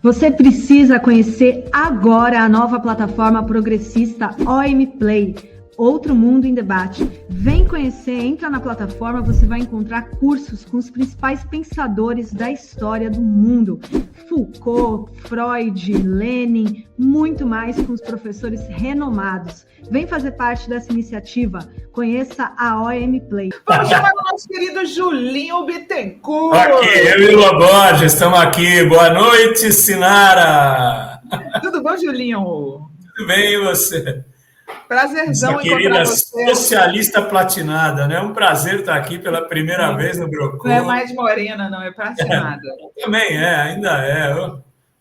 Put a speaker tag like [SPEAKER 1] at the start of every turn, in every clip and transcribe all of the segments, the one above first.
[SPEAKER 1] Você precisa conhecer agora a nova plataforma progressista OM Play, Outro Mundo em Debate. Vem conhecer, entra na plataforma, você vai encontrar cursos com os principais pensadores da história do mundo. Foucault, Freud, Lenin, muito mais com os professores renomados. Vem fazer parte dessa iniciativa. Conheça a OM Play.
[SPEAKER 2] Vamos chamar o nosso querido Julinho Bittencourt.
[SPEAKER 3] Aqui, eu e o Loborges estamos aqui. Boa noite, Sinara.
[SPEAKER 2] Tudo bom, Julinho?
[SPEAKER 3] Tudo bem, e você?
[SPEAKER 2] Prazerzão
[SPEAKER 3] Nossa
[SPEAKER 2] encontrar você.
[SPEAKER 3] querida socialista platinada, né? Um prazer estar aqui pela primeira vez no Brocô.
[SPEAKER 2] Não é mais morena, não, é platinada.
[SPEAKER 3] Também ainda é.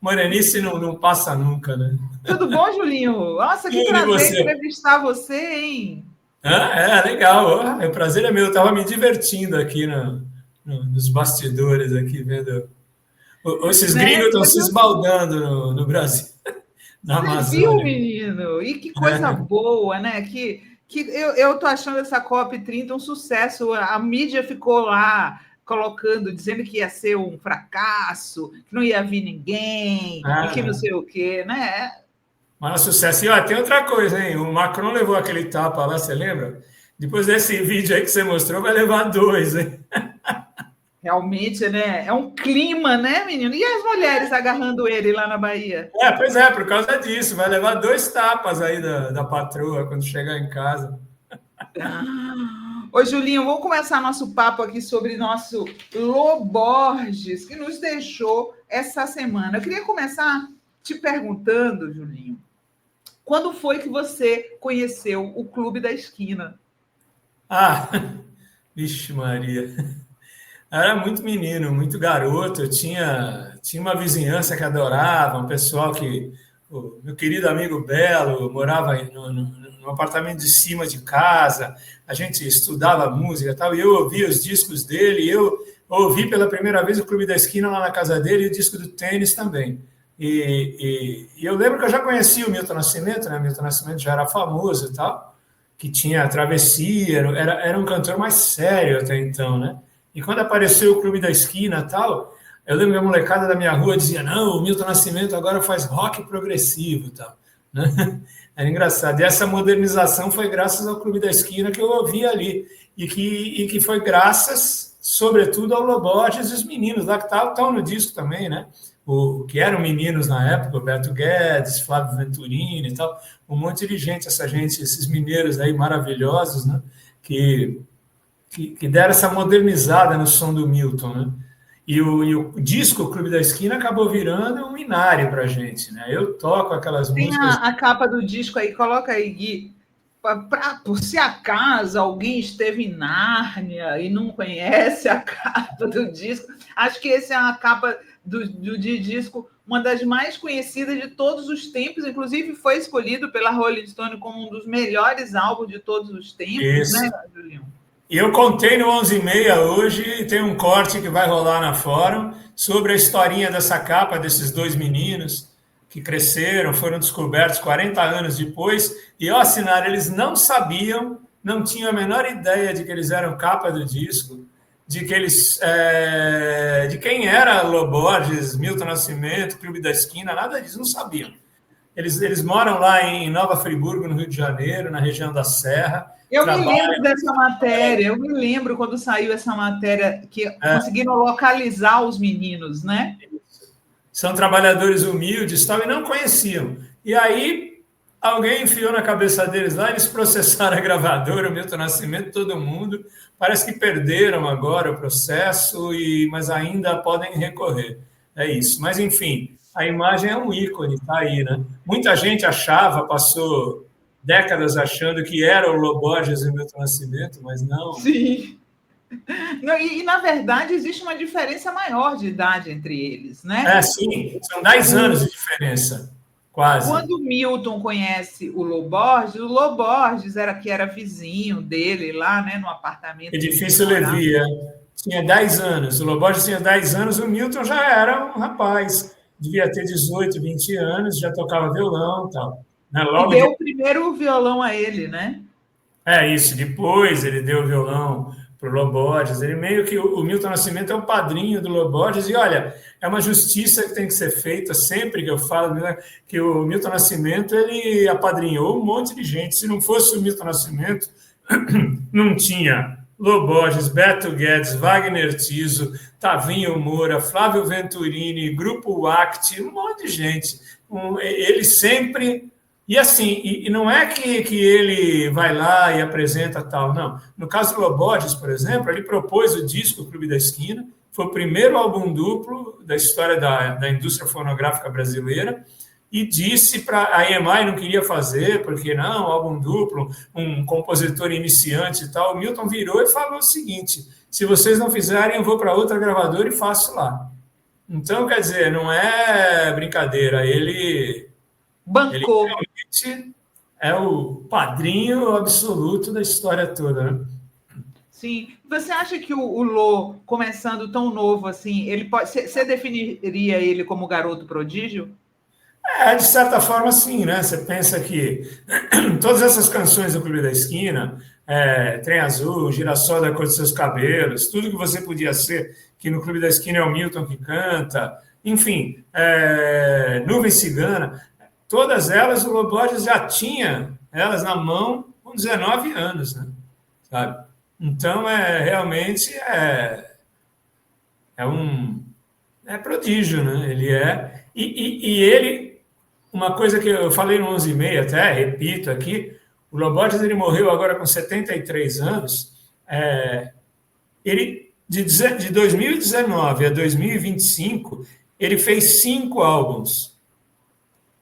[SPEAKER 3] Morenice não passa nunca, né?
[SPEAKER 2] Tudo bom, Julinho? Nossa, que prazer entrevistar você, hein?
[SPEAKER 3] Legal. O prazer é meu. Eu estava me divertindo aqui nos bastidores, aqui, vendo. Esses gringos estão se esbaldando no Brasil.
[SPEAKER 2] Você viu, menino? E que coisa boa, né? Que eu tô achando essa COP30 um sucesso. A mídia ficou lá colocando, dizendo que ia ser um fracasso, que não ia vir ninguém, e que não sei o quê, né?
[SPEAKER 3] Mas sucesso. E tem outra coisa, hein? O Macron levou aquele tapa lá, você lembra? Depois desse vídeo aí que você mostrou, vai levar 2, hein?
[SPEAKER 2] Realmente, né? É um clima, né, menino? E as mulheres agarrando ele lá na Bahia?
[SPEAKER 3] Pois é, por causa disso. Vai levar 2 tapas aí da patroa quando chegar em casa.
[SPEAKER 2] Ô, Julinho, vamos começar nosso papo aqui sobre nosso Loborges, que nos deixou essa semana. Eu queria começar te perguntando, Julinho, quando foi que você conheceu o Clube da Esquina?
[SPEAKER 3] Vixe Maria. Era muito menino, muito garoto. Eu tinha uma vizinhança que adorava, um pessoal que... O meu querido amigo Belo morava no apartamento de cima de casa, a gente estudava música e tal, e eu ouvia os discos dele, e eu ouvi pela primeira vez o Clube da Esquina lá na casa dele, e o disco do Tênis também. E eu lembro que eu já conhecia o Milton Nascimento, né? Milton Nascimento já era famoso e tal, que tinha Travessia, era um cantor mais sério até então, né? E quando apareceu o Clube da Esquina e tal, eu lembro que a molecada da minha rua dizia, não, o Milton Nascimento agora faz rock progressivo e tal, né? Era engraçado. E essa modernização foi graças ao Clube da Esquina que eu ouvi ali. E que foi graças, sobretudo, ao Loborges e os meninos lá que estão no disco também, né? Que eram meninos na época, o Beto Guedes, Flávio Venturini e tal, um monte de gente, esses mineiros aí maravilhosos, né? Que deram essa modernizada no som do Milton, né? E o disco, o Clube da Esquina, acabou virando um inário para a gente, né? Eu toco aquelas músicas...
[SPEAKER 2] Tem a capa do disco aí, coloca aí, Gui. Por se acaso alguém esteve em Nárnia e não conhece a capa do disco, acho que essa é a capa do disco, uma das mais conhecidas de todos os tempos, inclusive foi escolhido pela Rolling Stone como um dos melhores álbuns de todos os tempos,
[SPEAKER 3] Isso.
[SPEAKER 2] Né, Julinho?
[SPEAKER 3] E eu contei no 11h30 hoje, tem um corte que vai rolar na Fórum sobre a historinha dessa capa, desses 2 meninos que cresceram, foram descobertos 40 anos depois, e ao assinar, eles não sabiam, não tinham a menor ideia de que eles eram capa do disco, de quem era Loborges, Milton Nascimento, Clube da Esquina, nada disso, não sabiam. Eles moram lá em Nova Friburgo, no Rio de Janeiro, na região da Serra.
[SPEAKER 2] Eu me lembro dessa matéria, eu me lembro quando saiu essa matéria, que conseguiram localizar os meninos, né?
[SPEAKER 3] São trabalhadores humildes e não conheciam. E aí, alguém enfiou na cabeça deles lá, eles processaram a gravadora, o Milton Nascimento, todo mundo. Parece que perderam agora o processo, mas ainda podem recorrer. É isso. Mas, enfim, a imagem é um ícone, está aí, né? Muita gente passou décadas achando que era o Loborges e o Milton Nascimento, mas não.
[SPEAKER 2] Sim. Não, na verdade, existe uma diferença maior de idade entre eles, né?
[SPEAKER 3] Sim. São 10 anos de diferença, quase.
[SPEAKER 2] Quando o Milton conhece o Loborges era vizinho dele lá, né, no apartamento.
[SPEAKER 3] Edifício Levi, tinha 10 anos. O Loborges tinha 10 anos, o Milton já era um rapaz, devia ter 18, 20 anos, já tocava violão e tal.
[SPEAKER 2] E deu o primeiro violão a ele, né?
[SPEAKER 3] Isso. Depois ele deu o violão para o Lô Borges. Ele meio que o Milton Nascimento é o padrinho do Lô Borges, e olha, é uma justiça que tem que ser feita sempre que eu falo, né, que o Milton Nascimento ele apadrinhou um monte de gente. Se não fosse o Milton Nascimento, não tinha Lô Borges, Beto Guedes, Wagner Tiso, Tavinho Moura, Flávio Venturini, Grupo Act, um monte de gente. Ele sempre... E assim, e não é que ele vai lá e apresenta tal, não. No caso do Lô Borges, por exemplo, ele propôs o disco Clube da Esquina, foi o primeiro álbum duplo da história da indústria fonográfica brasileira, e disse para a EMI não queria fazer, porque não, álbum duplo, um compositor iniciante e tal. O Milton virou e falou o seguinte: se vocês não fizerem, eu vou para outra gravadora e faço lá. Então, quer dizer, não é brincadeira, ele
[SPEAKER 2] Bancou.
[SPEAKER 3] realmente é o padrinho absoluto da história toda, né?
[SPEAKER 2] Sim. Você acha que o Lô, começando tão novo assim, ele pode. Você definiria ele como garoto prodígio?
[SPEAKER 3] De certa forma, sim, né? Você pensa que todas essas canções do Clube da Esquina, Trem Azul, Girassol da Cor dos Seus Cabelos, tudo que você podia ser, que no Clube da Esquina é o Milton que canta, enfim, Nuvem Cigana, todas elas o Lô Borges já tinha elas na mão com 19 anos, né? Sabe? Então, realmente é prodígio, né? Ele é. E ele, uma coisa que eu falei no 11h30 até, repito aqui, o Lô Borges ele morreu agora com 73 anos. Ele, de 2019 a 2025, ele fez 5 álbuns.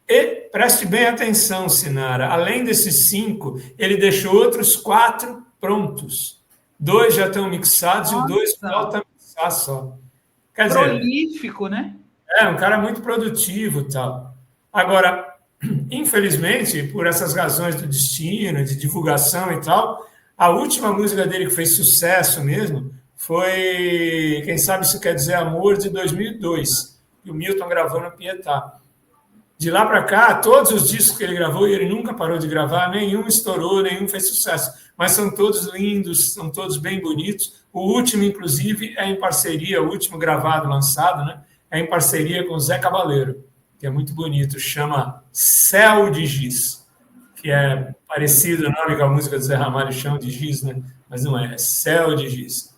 [SPEAKER 3] E, preste bem atenção, Sinara, além desses 5, ele deixou outros 4 prontos. 2 já estão mixados. Nossa. E 2 faltam mixar só. Quer dizer,
[SPEAKER 2] prolífico, né?
[SPEAKER 3] Um cara muito produtivo e tal. Agora, infelizmente, por essas razões do destino, de divulgação e tal, a última música dele que fez sucesso mesmo foi Quem Sabe Isso Quer Dizer Amor, de 2002, que o Milton gravou no Pietá. De lá para cá, todos os discos que ele gravou, e ele nunca parou de gravar, nenhum estourou, nenhum fez sucesso. Mas são todos lindos, são todos bem bonitos. O último, inclusive, é em parceria, o último gravado, lançado, né? É em parceria com o Zé Cabaleiro, que é muito bonito, chama Céu de Giz, que é parecido o nome com a música do Zé Ramalho, Chão de Giz, né? Mas não é Céu de Giz.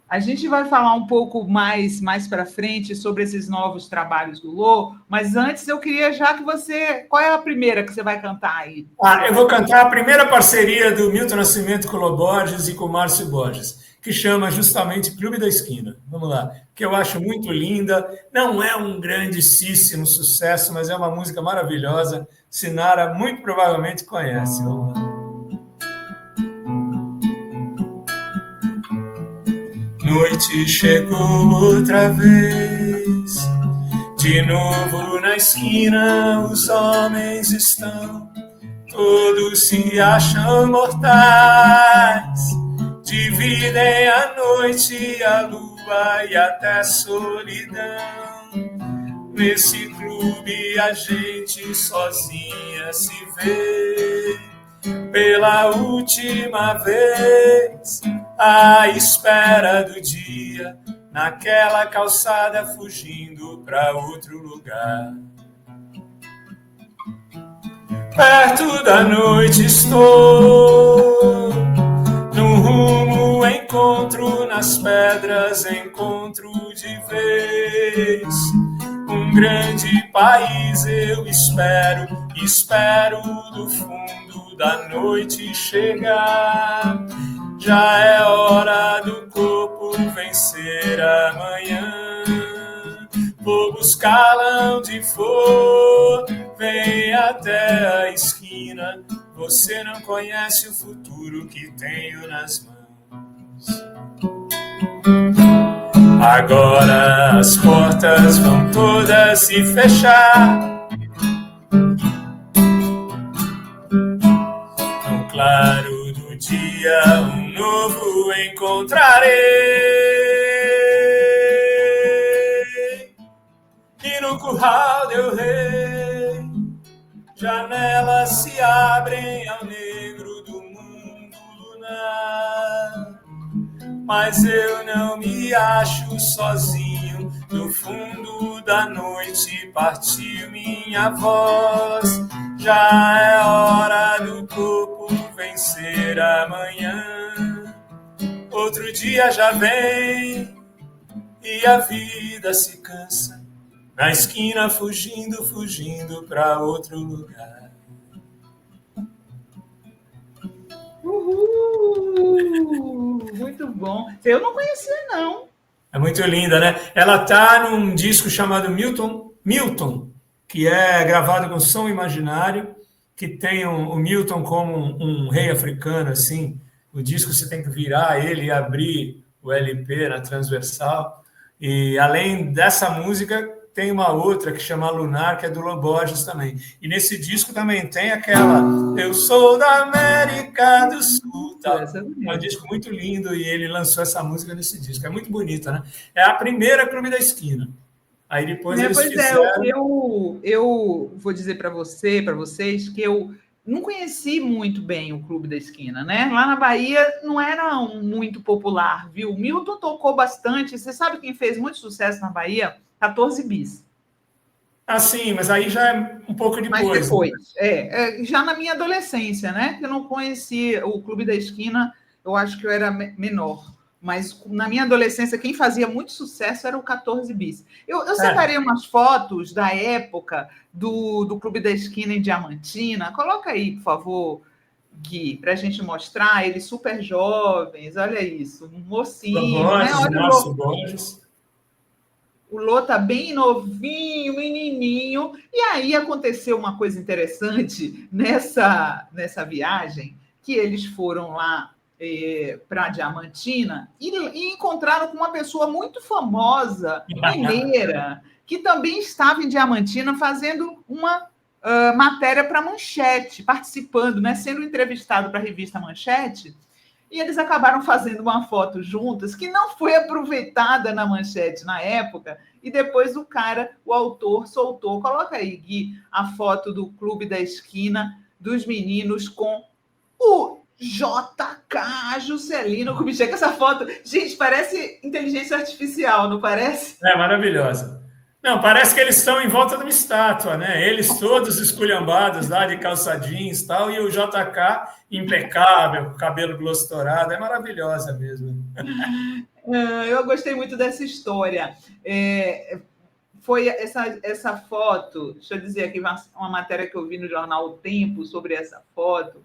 [SPEAKER 2] A gente vai falar um pouco mais para frente sobre esses novos trabalhos do Lô, mas antes eu queria já que você... Qual é a primeira que você vai cantar aí?
[SPEAKER 3] Eu vou cantar a primeira parceria do Milton Nascimento com o Lô Borges e com o Márcio Borges, que chama justamente Clube da Esquina. Vamos lá, que eu acho muito linda. Não é um grandíssimo sucesso, mas é uma música maravilhosa. Sinara muito provavelmente conhece. Vamos lá. Noite chegou outra vez, de novo na esquina os homens estão, todos se acham mortais, dividem a noite, a lua e até a solidão. Nesse clube a gente sozinha se vê, pela última vez, à espera do dia, naquela calçada fugindo para outro lugar. Perto da noite estou, no rumo encontro nas pedras, encontro de vez. Um grande país eu espero, espero do fundo da noite chegar. Já é hora do corpo vencer amanhã. Vou buscá-la onde for, vem até a esquina. Você não conhece o futuro que tenho nas mãos. Agora as portas vão todas se fechar. No claro do dia um novo encontrarei, e no curral del rei janelas se abrem ao negro do mundo lunar. mas eu não me acho sozinho. No fundo da noite partiu minha voz. Já é hora do corpo vencer amanhã. Outro dia já vem e a vida se cansa. Na esquina fugindo, fugindo pra outro lugar.
[SPEAKER 2] Uhul! Muito bom. Eu não conhecia, não.
[SPEAKER 3] É muito linda, né? Ela tá num disco chamado Milton, que é gravado com som imaginário, que tem o Milton como um rei africano, assim. O disco você tem que virar ele e abrir o LP na transversal. E além dessa música, tem uma outra que chama Lunar, que é do Loborges também. E nesse disco também tem aquela Eu Sou da América do Sul. Tá? É um disco muito lindo e ele lançou essa música nesse disco. É muito bonita, né? É a primeira Clube da Esquina. Aí depois eles fizeram...
[SPEAKER 2] eu vou dizer para vocês, que eu não conheci muito bem o Clube da Esquina, né? Lá na Bahia não era muito popular, viu? O Milton tocou bastante. Você sabe quem fez muito sucesso na Bahia? 14 Bis.
[SPEAKER 3] Ah, sim, mas aí já é um pouco depois.
[SPEAKER 2] Mas depois, né? Já na minha adolescência, né? Que eu não conhecia o Clube da Esquina, eu acho que eu era menor. Mas na minha adolescência, quem fazia muito sucesso era o 14 Bis. Eu separei umas fotos da época do Clube da Esquina em Diamantina. Coloca aí, por favor, Gui, para a gente mostrar eles super jovens. Olha isso, um mocinho, né? Olha
[SPEAKER 3] o Borges.
[SPEAKER 2] O Lô tá bem novinho, menininho. E aí aconteceu uma coisa interessante nessa viagem, que eles foram lá para Diamantina e encontraram com uma pessoa muito famosa, mineira, que também estava em Diamantina fazendo uma matéria para Manchete, participando, né, sendo entrevistado para a revista Manchete. E eles acabaram fazendo uma foto juntas, que não foi aproveitada na Manchete na época, e depois o autor, soltou. Coloca aí, Gui, a foto do Clube da Esquina, dos meninos com o JK Juscelino Kubitschek. Essa foto, gente, parece inteligência artificial, não parece?
[SPEAKER 3] É maravilhosa. Não, parece que eles estão em volta de uma estátua, né? Eles todos esculhambados lá de calça jeans e tal, e o JK impecável, com cabelo gloss dourado. É maravilhosa mesmo.
[SPEAKER 2] Eu gostei muito dessa história. Foi essa foto, deixa eu dizer aqui uma matéria que eu vi no jornal O Tempo sobre essa foto.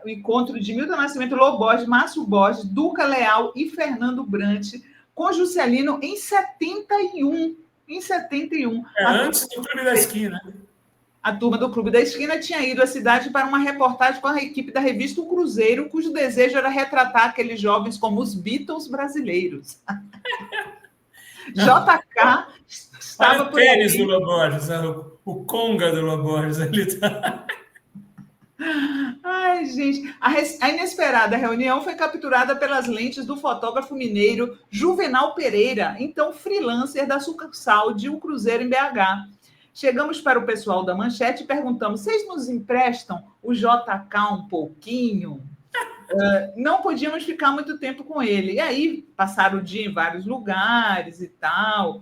[SPEAKER 2] O encontro de Milton Nascimento, Lô Borges, Márcio Borges, Duca Leal e Fernando Brant com Juscelino em 71. Em 71.
[SPEAKER 3] Antes do Clube da Esquina.
[SPEAKER 2] A turma do Clube da Esquina tinha ido à cidade para uma reportagem com a equipe da revista O Cruzeiro, cujo desejo era retratar aqueles jovens como os Beatles brasileiros. JK estava por aí.
[SPEAKER 3] Do Lô Borges, o Conga do Lô Borges. Ali tá.
[SPEAKER 2] Ai, gente, a inesperada reunião foi capturada pelas lentes do fotógrafo mineiro Juvenal Pereira, então freelancer da sucursal de O Cruzeiro em BH. Chegamos para o pessoal da Manchete e perguntamos: vocês nos emprestam o JK um pouquinho? Não podíamos ficar muito tempo com ele. E aí passaram o dia em vários lugares e tal.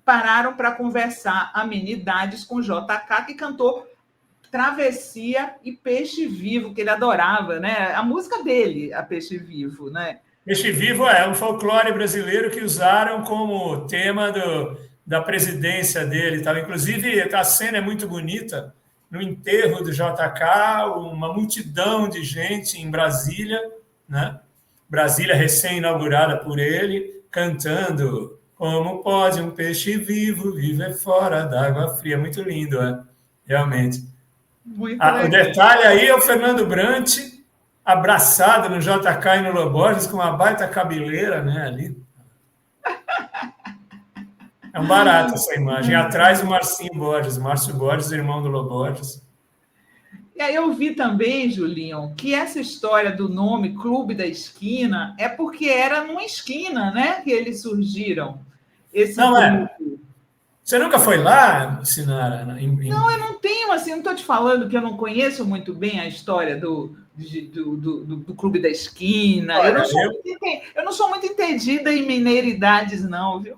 [SPEAKER 2] Pararam para conversar amenidades com o JK, que cantou Travessia e Peixe Vivo, que ele adorava, né? A música dele, a Peixe Vivo, né?
[SPEAKER 3] Peixe Vivo é um folclore brasileiro que usaram como tema da presidência dele. Tá? Inclusive, a cena é muito bonita. No enterro do JK, uma multidão de gente em Brasília, né? Brasília recém-inaugurada por ele, cantando Como pode um peixe vivo viver fora d'água fria. Muito lindo, realmente. O detalhe aí é o Fernando Brant abraçado no JK e no Lô Borges com uma baita cabeleira, né, ali. É um barato essa imagem. Atrás o Márcio Borges, irmão do Lô Borges.
[SPEAKER 2] E aí eu vi também, Julinho, que essa história do nome Clube da Esquina é porque era numa esquina, né, que eles surgiram. Esse
[SPEAKER 3] não
[SPEAKER 2] grupo.
[SPEAKER 3] Você nunca foi lá, Sinara?
[SPEAKER 2] Não, eu não tenho, assim, não estou te falando que eu não conheço muito bem a história do Clube da Esquina.
[SPEAKER 3] Olha,
[SPEAKER 2] Eu não sou muito entendida em mineiridades, não, viu?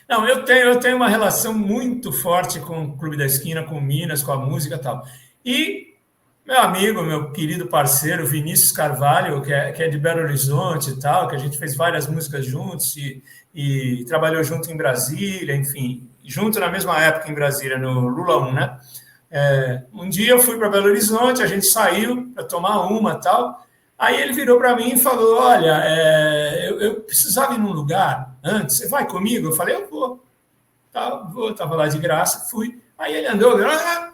[SPEAKER 3] Não, eu tenho uma relação muito forte com o Clube da Esquina, com Minas, com a música e tal. E meu amigo, meu querido parceiro, Vinícius Carvalho, que é de Belo Horizonte e tal, que a gente fez várias músicas juntos e trabalhou junto em Brasília, enfim, junto na mesma época em Brasília, no Lula 1, né? Um dia eu fui para Belo Horizonte, a gente saiu para tomar uma e tal. Aí ele virou para mim e falou: Olha, eu precisava ir num lugar antes, você vai comigo? Eu falei: Eu vou. Tá, vou, estava lá de graça, fui. Aí ele andou,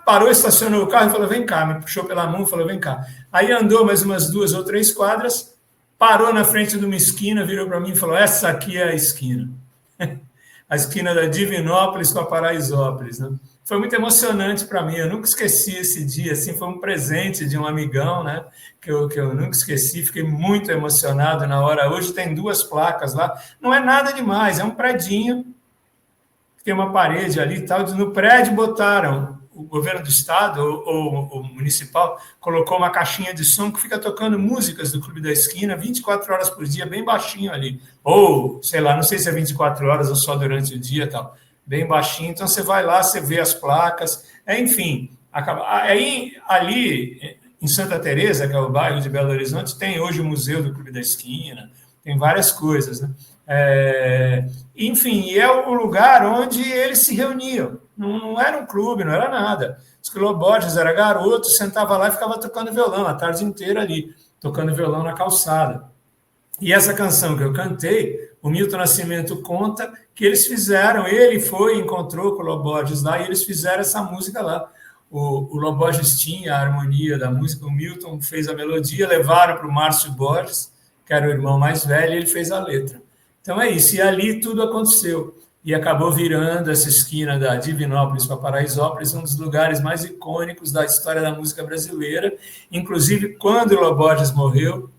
[SPEAKER 3] parou, estacionou o carro e falou: Vem cá, me puxou pela mão e falou: Vem cá. Aí andou mais umas 2 ou 3 quadras, parou na frente de uma esquina, virou para mim e falou: Essa aqui é a esquina. A esquina da Divinópolis com a Paraisópolis, né? Foi muito emocionante para mim, eu nunca esqueci esse dia, assim, foi um presente de um amigão, né, que eu nunca esqueci, fiquei muito emocionado na hora. Hoje tem 2 placas lá, não é nada demais, é um predinho, tem uma parede ali e tal, no prédio botaram, o governo do estado ou o municipal colocou uma caixinha de som que fica tocando músicas do Clube da Esquina 24 horas por dia, bem baixinho ali, ou, sei lá, não sei se é 24 horas ou só durante o dia e tal, bem baixinho, então você vai lá, você vê as placas, enfim, aí ali em Santa Teresa, que é o bairro de Belo Horizonte, tem hoje o Museu do Clube da Esquina, tem várias coisas, né? Enfim, é o lugar onde eles se reuniam, não era um clube, não era nada. O Lô Borges era garoto, sentava lá e ficava tocando violão a tarde inteira ali, tocando violão na calçada. E essa canção que eu cantei, o Milton Nascimento conta que eles fizeram, ele foi, encontrou com o Lô Borges lá, e eles fizeram essa música lá. O Lô Borges tinha a harmonia da música, o Milton fez a melodia, levaram para o Márcio Borges, que era o irmão mais velho, e ele fez a letra. Então é isso, e ali tudo aconteceu. E acabou virando essa esquina da Divinópolis para Paraisópolis um dos lugares mais icônicos da história da música brasileira. Inclusive, quando o Lô Borges morreu,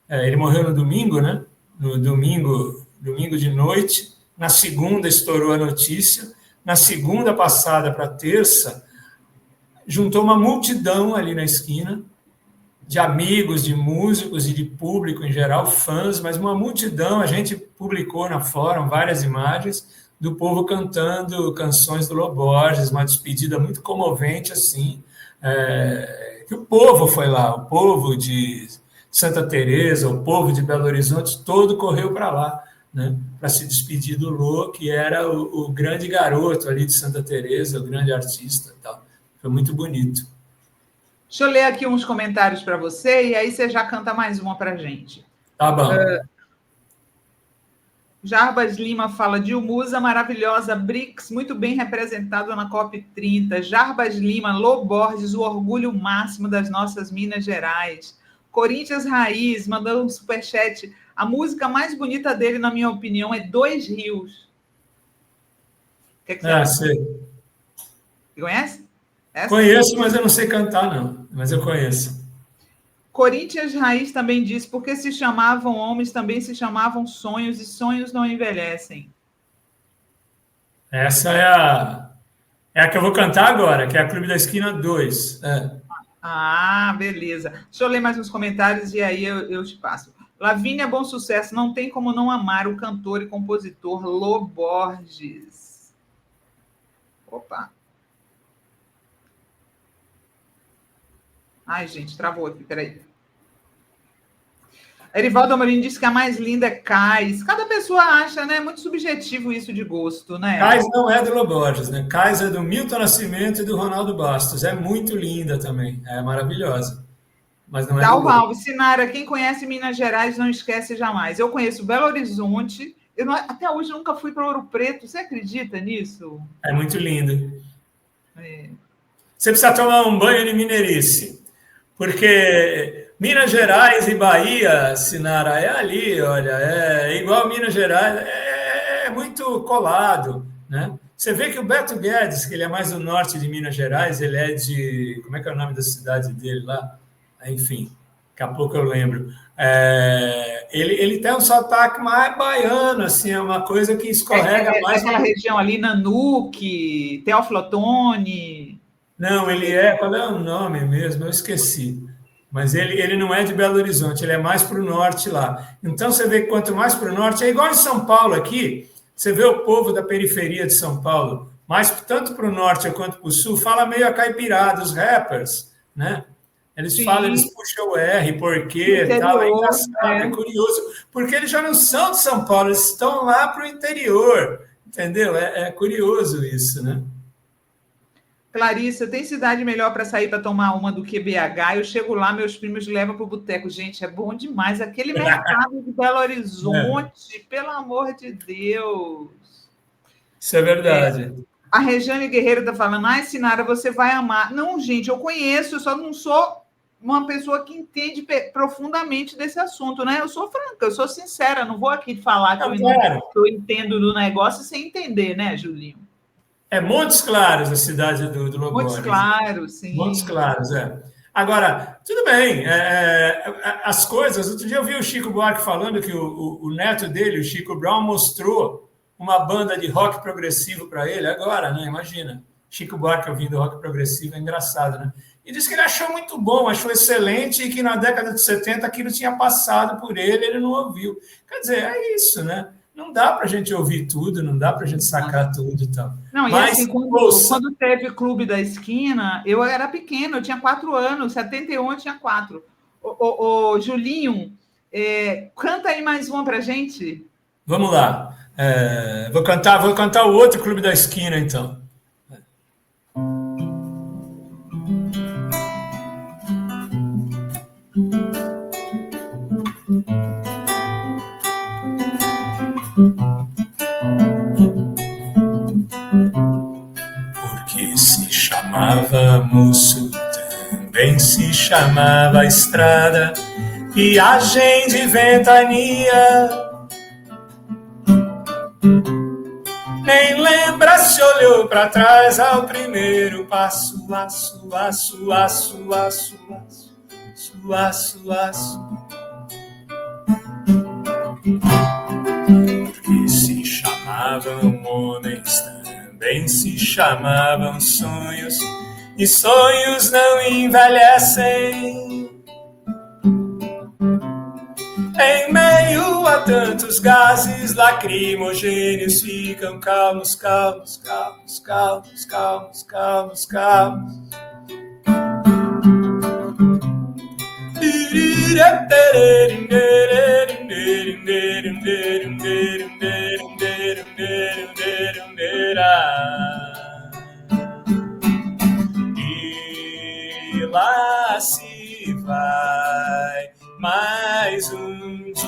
[SPEAKER 3] ele morreu no domingo, né? No domingo de noite. Na segunda estourou a notícia. Na segunda passada para terça, juntou uma multidão ali na esquina, de amigos, de músicos e de público em geral, fãs, mas uma multidão. A gente publicou na fórum várias imagens do povo cantando canções do Lô Borges, uma despedida muito comovente, assim, que o povo foi lá, o povo de Santa Teresa, o povo de Belo Horizonte, todo correu para lá, né, para se despedir do Lô, que era o grande garoto ali de Santa Teresa, o grande artista e tal. Foi muito bonito.
[SPEAKER 2] Deixa eu ler aqui uns comentários para você e aí você já canta mais uma para a gente.
[SPEAKER 3] Tá bom.
[SPEAKER 2] Jarbas Lima fala: Dilmusa maravilhosa, BRICS, muito bem representado na COP30. Jarbas Lima, Lô Borges, o orgulho máximo das nossas Minas Gerais. Corinthians Raiz, mandando um superchat. A música mais bonita dele, na minha opinião, é Dois Rios. O que você acha?
[SPEAKER 3] Sei.
[SPEAKER 2] Você conhece? Essa?
[SPEAKER 3] Conheço, mas eu não sei cantar, não. Mas eu conheço.
[SPEAKER 2] Corinthians Raiz também diz: porque se chamavam homens, também se chamavam sonhos, e sonhos não envelhecem.
[SPEAKER 3] Essa é a que eu vou cantar agora, que é a Clube da Esquina 2.
[SPEAKER 2] Ah, beleza. Deixa eu ler mais uns comentários e aí eu te passo. Lavínia Bom Sucesso: não tem como não amar o cantor e compositor Lô Borges. Opa. Ai, gente, travou aqui, peraí. Erivaldo Amorim disse que a mais linda é Cais. Cada pessoa acha, né? Muito subjetivo isso de gosto, né?
[SPEAKER 3] Cais não é do Lô Borges, né? Cais é do Milton Nascimento e do Ronaldo Bastos. É muito linda também, é maravilhosa. Mas não é
[SPEAKER 2] Dalva Alves, Sinara, quem conhece Minas Gerais não esquece jamais. Eu conheço Belo Horizonte, até hoje nunca fui para Ouro Preto. Você acredita nisso?
[SPEAKER 3] É muito lindo. Você precisa tomar um banho de mineirice, porque Minas Gerais e Bahia, Sinara, é ali, olha, é igual Minas Gerais, é muito colado, né? Você vê que o Beto Guedes, que ele é mais do norte de Minas Gerais, ele é de... Como é que é o nome da cidade dele lá? Enfim, Daqui a pouco eu lembro. Ele tem um sotaque mais baiano, assim, é uma coisa que escorrega mais.
[SPEAKER 2] Daquela região ali, Nanuque, Teófilo Otoni.
[SPEAKER 3] Não, qual é o nome mesmo? Eu esqueci. Mas ele não é de Belo Horizonte, ele é mais para o norte lá. Então você vê que quanto mais para o norte, é igual em São Paulo aqui, você vê o povo da periferia de São Paulo, mas tanto para o norte quanto para o sul, fala meio acaipirado, os rappers, né? Eles falam, eles puxam o R, porquê, tal, é engraçado, é curioso, porque eles já não são de São Paulo, eles estão lá para o interior, entendeu? É curioso isso, né?
[SPEAKER 2] Clarissa, tem cidade melhor para sair para tomar uma do que BH? Eu chego lá, meus primos levam para o boteco. Gente, é bom demais. Aquele mercado de Belo Horizonte, pelo amor de Deus.
[SPEAKER 3] Isso é verdade.
[SPEAKER 2] A Regiane Guerreiro está falando, Sinara, você vai amar. Não, gente, eu conheço, eu só não sou uma pessoa que entende profundamente desse assunto, né? Eu sou franca, eu sou sincera, não vou aqui falar que eu entendo do negócio sem entender, né, Julinho?
[SPEAKER 3] É Montes Claros, a cidade do Logone.
[SPEAKER 2] Montes Claros, sim.
[SPEAKER 3] Montes Claros, Agora, tudo bem, as coisas... Outro dia eu vi o Chico Buarque falando que o neto dele, o Chico Brown, mostrou uma banda de rock progressivo para ele agora, né? Imagina. Chico Buarque ouvindo rock progressivo, é engraçado, né? E disse que ele achou muito bom, achou excelente e que na década de 70 aquilo tinha passado por ele não ouviu. Quer dizer, é isso, né? Não dá para a gente ouvir tudo, não dá para a gente sacar tudo e tal.
[SPEAKER 2] Não,
[SPEAKER 3] mas,
[SPEAKER 2] e assim, quando teve Clube da Esquina, eu era pequeno, eu tinha 4 anos, 71 eu tinha 4. Ô, Julinho, canta aí mais uma para gente.
[SPEAKER 3] Vamos lá. Vou cantar o outro Clube da Esquina, então. Porque se chamava moço, também se chamava estrada, viagem de ventania. Nem lembra se olhou para trás ao primeiro passo, aço, aço, aço, aço, aço, aço, aço. Porque se chamavam homens, também se chamavam sonhos, e sonhos não envelhecem. Em meio a tantos gases lacrimogêneos ficam calmos, calmos, calmos, calmos, calmos, calmos, calmos. E lá se vai mais um dia,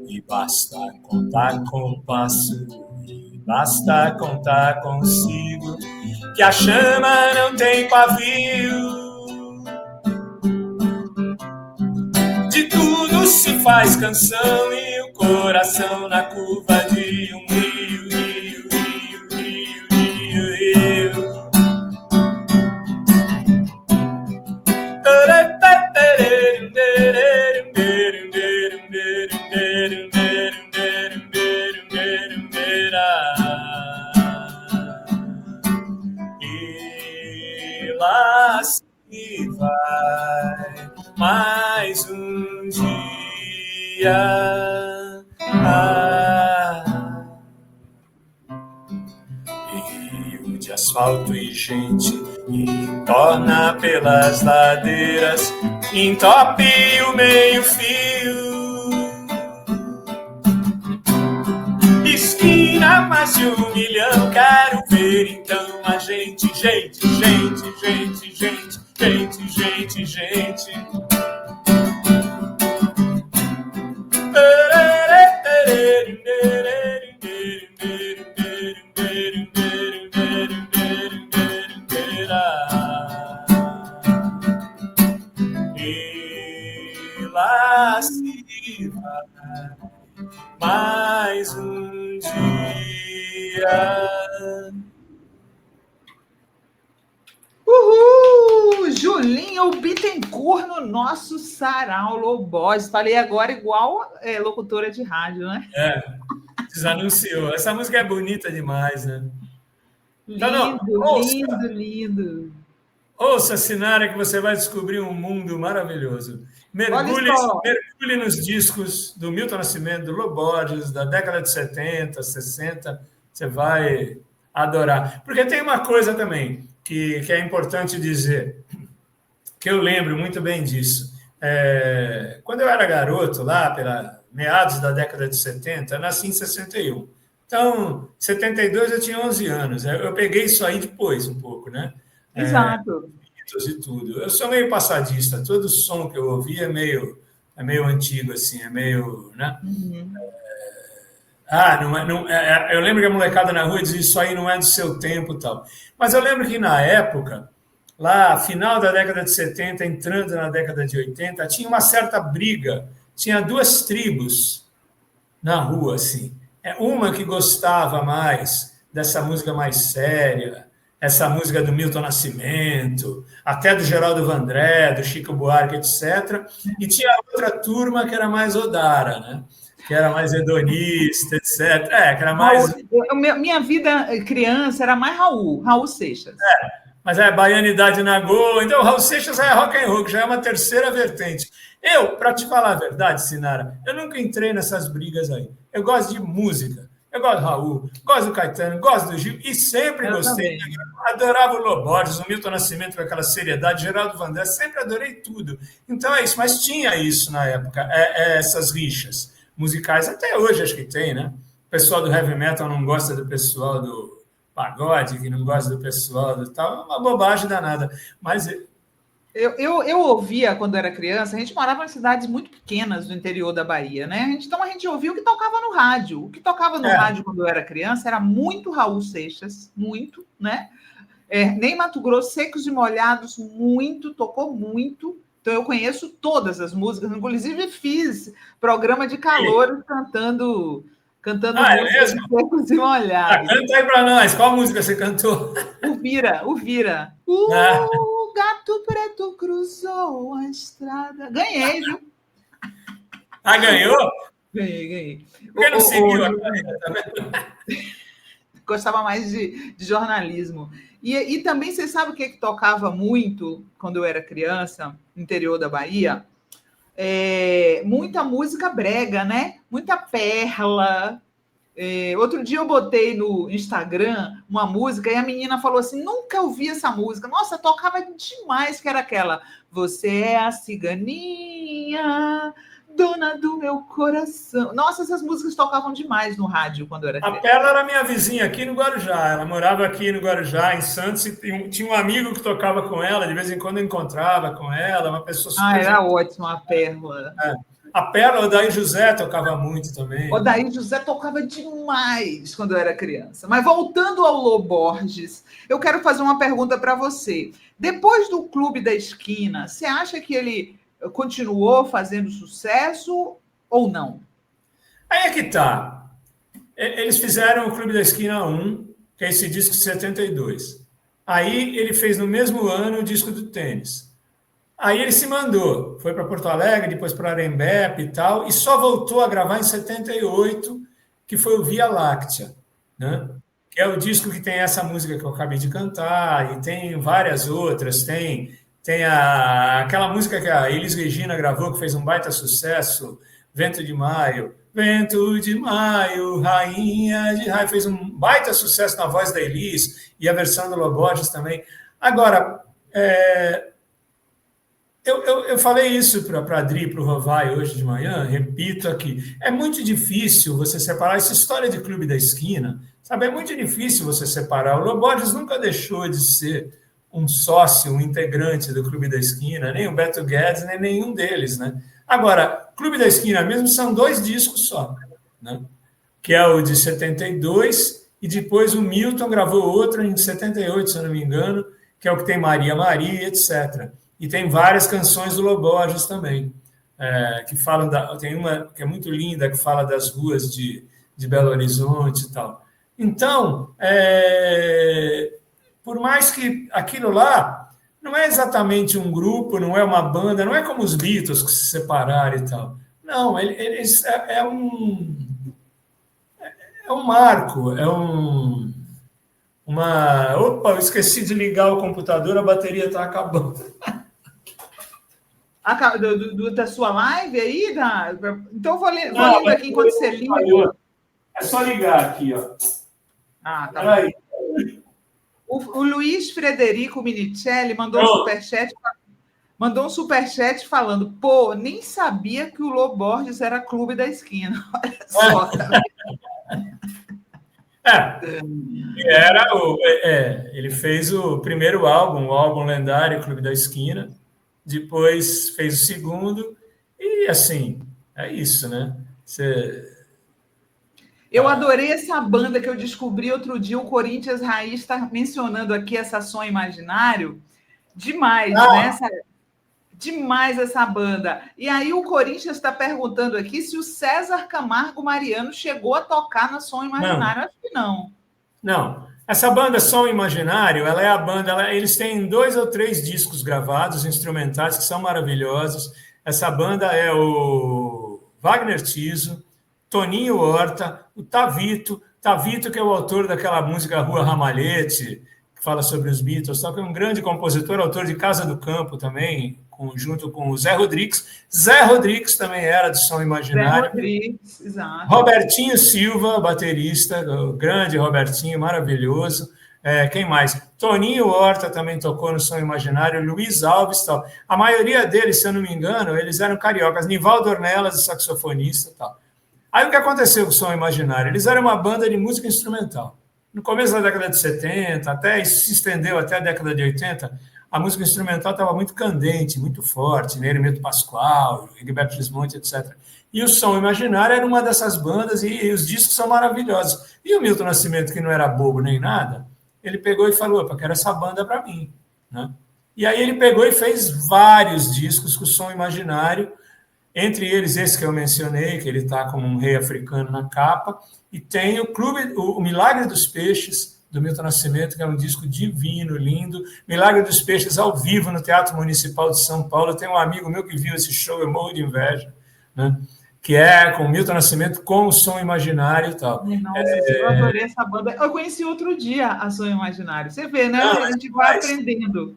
[SPEAKER 3] e basta contar com o passo, e basta contar consigo, que a chama não tem pavio. De tudo se faz canção e o coração na curva de um rio, rio, rio, rio, rio, rio. E lá se vai mais um dia, rio de asfalto e gente entorna pelas ladeiras, entope o meio-fio. Esquina mais de 1 milhão, quero ver então a gente, gente, gente, gente, gente, gente, gente, gente. E lá se vai mais um dia.
[SPEAKER 2] Uhul! Julinho Bittencourt no nosso Sarau Loborges. Falei agora igual locutora de rádio, né?
[SPEAKER 3] Desanunciou. Essa música é bonita demais, né?
[SPEAKER 2] Lindo,
[SPEAKER 3] então,
[SPEAKER 2] lindo, lindo.
[SPEAKER 3] Ouça, Sinara, que você vai descobrir um mundo maravilhoso. Mergulhe nos discos do Milton Nascimento, do Loborges, da década de 70, 60. Você vai adorar. Porque tem uma coisa também que é importante dizer, que eu lembro muito bem disso. Quando eu era garoto, lá pela meados da década de 70, eu nasci em 61. Então, em 72 eu tinha 11 anos. Eu peguei isso aí depois, um pouco, né?
[SPEAKER 2] Exato.
[SPEAKER 3] E tudo. Eu sou meio passadista. Todo som que eu ouvi é meio antigo, assim, é meio... Né?
[SPEAKER 2] Uhum.
[SPEAKER 3] Eu lembro que a molecada na rua dizia isso aí não é do seu tempo e tal. Mas eu lembro que na época, lá, final da década de 70, entrando na década de 80, tinha uma certa briga. Tinha duas tribos na rua, assim. Uma que gostava mais dessa música mais séria, essa música do Milton Nascimento, até do Geraldo Vandré, do Chico Buarque, etc. E tinha outra turma que era mais Odara, né? Que era mais hedonista, etc. Que era mais...
[SPEAKER 2] Minha vida criança era mais Raul Seixas.
[SPEAKER 3] Mas baianidade na Goa. Então, o Raul Seixas é rock and roll, que já é uma terceira vertente. Para te falar a verdade, Sinara, eu nunca entrei nessas brigas aí. Eu gosto de música. Eu gosto do Raul, gosto do Caetano, gosto do Gil, e sempre gostei. Adorava o Loborges, o Milton Nascimento com aquela seriedade, Geraldo Vandré, sempre adorei tudo. Então é isso, mas tinha isso na época, essas rixas musicais, até hoje acho que tem, né? O pessoal do heavy metal não gosta do pessoal do pagode, que não gosta do pessoal do tal, é uma bobagem danada. Mas
[SPEAKER 2] eu ouvia quando era criança, a gente morava em cidades muito pequenas do interior da Bahia, né? Então a gente ouvia o que tocava no rádio. O que tocava no rádio quando eu era criança era muito Raul Seixas, muito, né? Nem Mato Grosso, Secos e Molhados, muito, tocou muito. Então eu conheço todas as músicas, inclusive fiz programa de calor cantando músicas de Secos e Molhados.
[SPEAKER 3] Canta aí para nós, qual música você cantou?
[SPEAKER 2] O Vira. O gato preto cruzou a estrada. Ganhei, viu?
[SPEAKER 3] Ganhou?
[SPEAKER 2] Ganhei.
[SPEAKER 3] Porque não seguiu a carreira, tá vendo?
[SPEAKER 2] Gostava mais de jornalismo. E também, você sabe o que tocava muito quando eu era criança, no interior da Bahia? Muita música brega, né? Muita Perla. Outro dia eu botei no Instagram uma música e a menina falou assim, nunca ouvi essa música. Nossa, tocava demais, que era aquela. Você é a ciganinha, dona do meu coração. Nossa, essas músicas tocavam demais no rádio quando eu era criança.
[SPEAKER 3] A Perla era minha vizinha aqui no Guarujá. Ela morava aqui no Guarujá, em Santos, e tinha um amigo que tocava com ela, de vez em quando eu encontrava com ela, uma pessoa super...
[SPEAKER 2] era ótima a Perla.
[SPEAKER 3] A Perla, o Odair José tocava muito também.
[SPEAKER 2] O Odair José tocava demais quando eu era criança. Mas voltando ao Loborges, eu quero fazer uma pergunta para você. Depois do Clube da Esquina, você acha que ele continuou fazendo sucesso ou não?
[SPEAKER 3] Aí é que tá. Eles fizeram o Clube da Esquina 1, que é esse disco de 72. Aí ele fez no mesmo ano o disco do Tênis. Aí ele se mandou, foi para Porto Alegre, depois para Arembepe e tal, e só voltou a gravar em 78, que foi o Via Láctea, né? Que é o disco que tem essa música que eu acabei de cantar, e tem várias outras, tem aquela música que a Elis Regina gravou, que fez um baita sucesso, Vento de Maio, Rainha de Raio, fez um baita sucesso na voz da Elis, e a versão do Loborges também. Agora, eu falei isso para a Adri, para o Rovai hoje de manhã, repito aqui, é muito difícil você separar essa história de Clube da Esquina, sabe? É muito difícil você separar. O Loborges nunca deixou de ser um sócio, um integrante do Clube da Esquina, nem o Beto Guedes, nem nenhum deles, né? Agora, Clube da Esquina mesmo são 2 discos só, né? Que é o de 72 e depois o Milton gravou outro em 78, se eu não me engano, que é o que tem Maria, etc. E tem várias canções do Loborges também, que falam tem uma que é muito linda, que fala das ruas de Belo Horizonte e tal. Então, por mais que aquilo lá não é exatamente um grupo, não é uma banda, não é como os Beatles que se separaram e tal. Não, eles é um marco, uma... Opa, eu esqueci de ligar o computador, a bateria está acabando.
[SPEAKER 2] Da sua live aí? Então eu vou lendo aqui enquanto você liga.
[SPEAKER 3] É só ligar aqui, ó.
[SPEAKER 2] Ah, tá bom. O Luiz Frederico Minicelli mandou um superchat falando: pô, nem sabia que o Lô Borges era Clube da Esquina. Olha só, cara.
[SPEAKER 3] Ele fez o primeiro álbum, o álbum lendário Clube da Esquina, depois fez o segundo, e assim, é isso, né?
[SPEAKER 2] Eu adorei essa banda que eu descobri outro dia, o Corinthians Raiz está mencionando aqui essa Som Imaginário. Demais, né? Demais essa banda. E aí o Corinthians está perguntando aqui se o César Camargo Mariano chegou a tocar na Som Imaginário. Acho que não.
[SPEAKER 3] Não. Essa banda Som Imaginário, ela é a banda... eles têm 2 ou 3 discos gravados, instrumentais, que são maravilhosos. Essa banda é o Wagner Tiso, Toninho Horta, o Tavito, que é o autor daquela música Rua Ramalhete, que fala sobre os Beatles, que é um grande compositor, autor de Casa do Campo também, junto com o Zé Rodrigues. Zé Rodrigues também era do Som Imaginário.
[SPEAKER 2] Zé Rodrigues, exato.
[SPEAKER 3] Robertinho Silva, baterista, o grande Robertinho, maravilhoso. Quem mais? Toninho Horta também tocou no Som Imaginário, Luiz Alves, tal. A maioria deles, se eu não me engano, eles eram cariocas. Nivaldo Ornelas, saxofonista, tal. Aí o que aconteceu com o Som Imaginário? Eles eram uma banda de música instrumental. No começo da década de 70, até isso se estendeu até a década de 80, a música instrumental estava muito candente, muito forte, né? Hermeto Pascoal, Egberto Gismonti, etc. E o Som Imaginário era uma dessas bandas, e os discos são maravilhosos. E o Milton Nascimento, que não era bobo nem nada, ele pegou e falou: opa, quero essa banda para mim, né? E aí ele pegou e fez vários discos com o Som Imaginário, entre eles esse que eu mencionei, que ele está como um rei africano na capa, e tem o Milagre dos Peixes, do Milton Nascimento, que é um disco divino, lindo. Milagre dos Peixes ao vivo no Teatro Municipal de São Paulo. Tem um amigo meu que viu esse show, eu morro de inveja, né? Que é com o Milton Nascimento, com o Som Imaginário e tal.
[SPEAKER 2] Nossa, eu adorei essa banda. Eu conheci outro dia a Som Imaginário. Você vê, né? A gente vai aprendendo.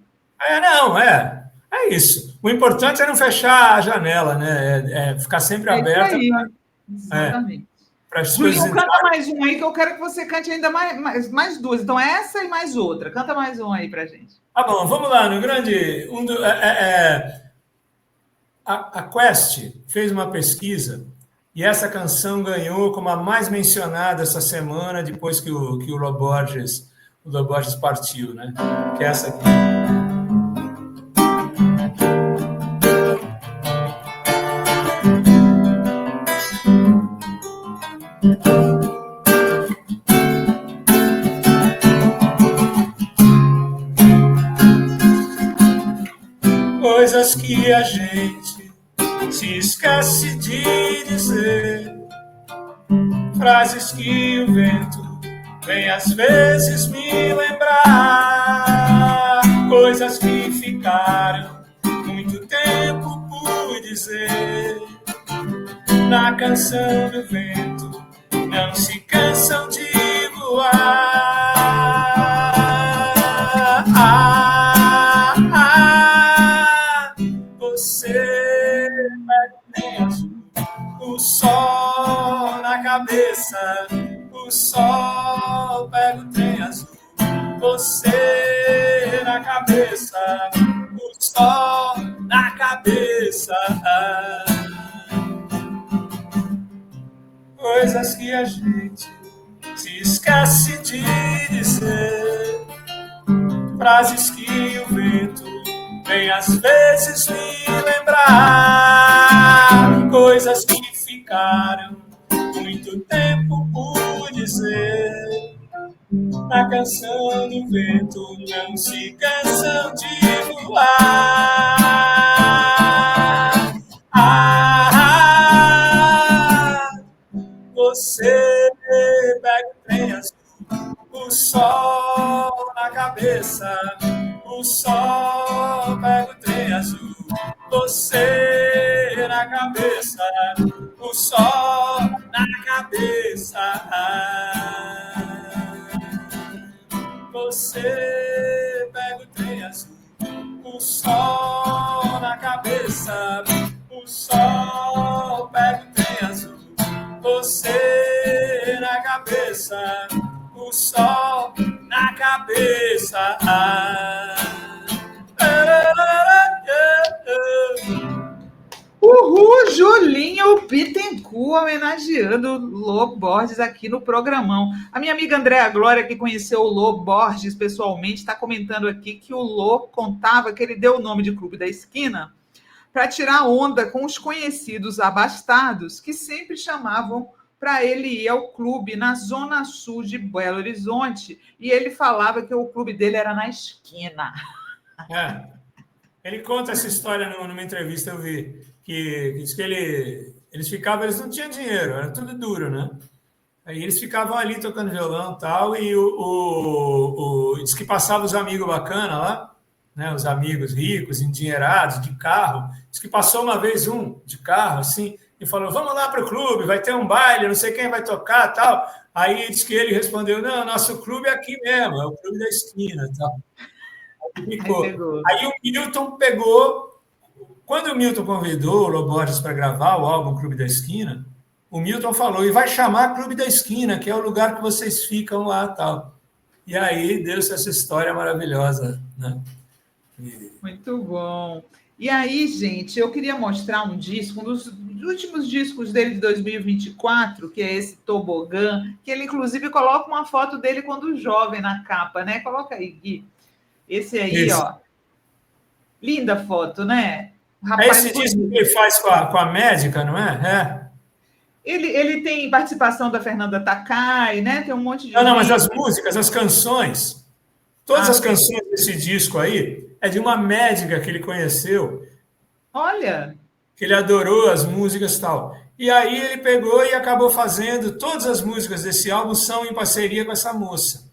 [SPEAKER 3] É isso. O importante é não fechar a janela, né? Ficar sempre aberta.
[SPEAKER 2] Exatamente.
[SPEAKER 3] Julinho,
[SPEAKER 2] canta mais um aí, que eu quero que você cante ainda mais 2. Então, essa e mais outra. Canta mais um aí pra gente.
[SPEAKER 3] Tá bom, vamos lá. No grande... A Quest fez uma pesquisa e essa canção ganhou como a mais mencionada essa semana, depois que o Lô Borges partiu, né? Que é essa aqui. Coisas que a gente se esquece de dizer, frases que o vento vem às vezes me lembrar, coisas que ficaram muito tempo por dizer. Na canção do vento não se cansam de voar. Você tem azul, o sol na cabeça, o sol pega o trem azul, você na cabeça, o sol na cabeça. Coisas que a gente se esquece de dizer, frases que o vento vem às vezes me lembrar, coisas que ficaram muito tempo por dizer. Na canção do vento não se cansam de voar. Você pega o trem azul, o sol na cabeça, o sol você na cabeça, o sol na cabeça. Você pega o trem azul, o sol na cabeça, o sol pega o trem azul, você na cabeça, o sol na cabeça.
[SPEAKER 2] Uhul, Julinho Bittencourt homenageando Lô Borges aqui no programão. A minha amiga Andréa Glória, que conheceu o Lô Borges pessoalmente, está comentando aqui que o Lô contava que ele deu o nome de Clube da Esquina para tirar onda com os conhecidos abastados que sempre chamavam para ele ir ao clube na zona sul de Belo Horizonte. E ele falava que o clube dele era na esquina.
[SPEAKER 3] Ele conta essa história numa entrevista, eu vi, que diz que eles ficavam, eles não tinham dinheiro, era tudo duro, né? Aí eles ficavam ali tocando violão e tal, e diz que passavam os amigos bacanas lá, né? Os amigos ricos, endinheirados, de carro. Diz que passou uma vez um de carro, assim, e falou, vamos lá para o clube, vai ter um baile, não sei quem vai tocar e tal. Aí diz que ele respondeu, não, nosso clube é aqui mesmo, é o clube da esquina e tal. Aí o Milton pegou. Quando o Milton convidou o Lô Borges para gravar o álbum Clube da Esquina, o Milton falou, e vai chamar Clube da Esquina, que é o lugar que vocês ficam lá e tal. E aí deu-se essa história maravilhosa, né?
[SPEAKER 2] Muito bom. E aí, gente, eu queria mostrar um disco, um dos últimos discos dele de 2024, que é esse Tobogã, que ele, inclusive, coloca uma foto dele quando jovem na capa, né? Coloca aí, Gui. Esse aí, isso. Ó. Linda foto, né?
[SPEAKER 3] Rapaz, esse disco que ele faz com a médica, não é?
[SPEAKER 2] Ele tem participação da Fernanda Takai, né? Tem um monte de...
[SPEAKER 3] Não, mas as músicas, as canções, todas as canções desse disco aí, é de uma médica que ele conheceu.
[SPEAKER 2] Olha!
[SPEAKER 3] Que ele adorou as músicas e tal. E aí ele pegou e acabou fazendo, todas as músicas desse álbum são em parceria com essa moça.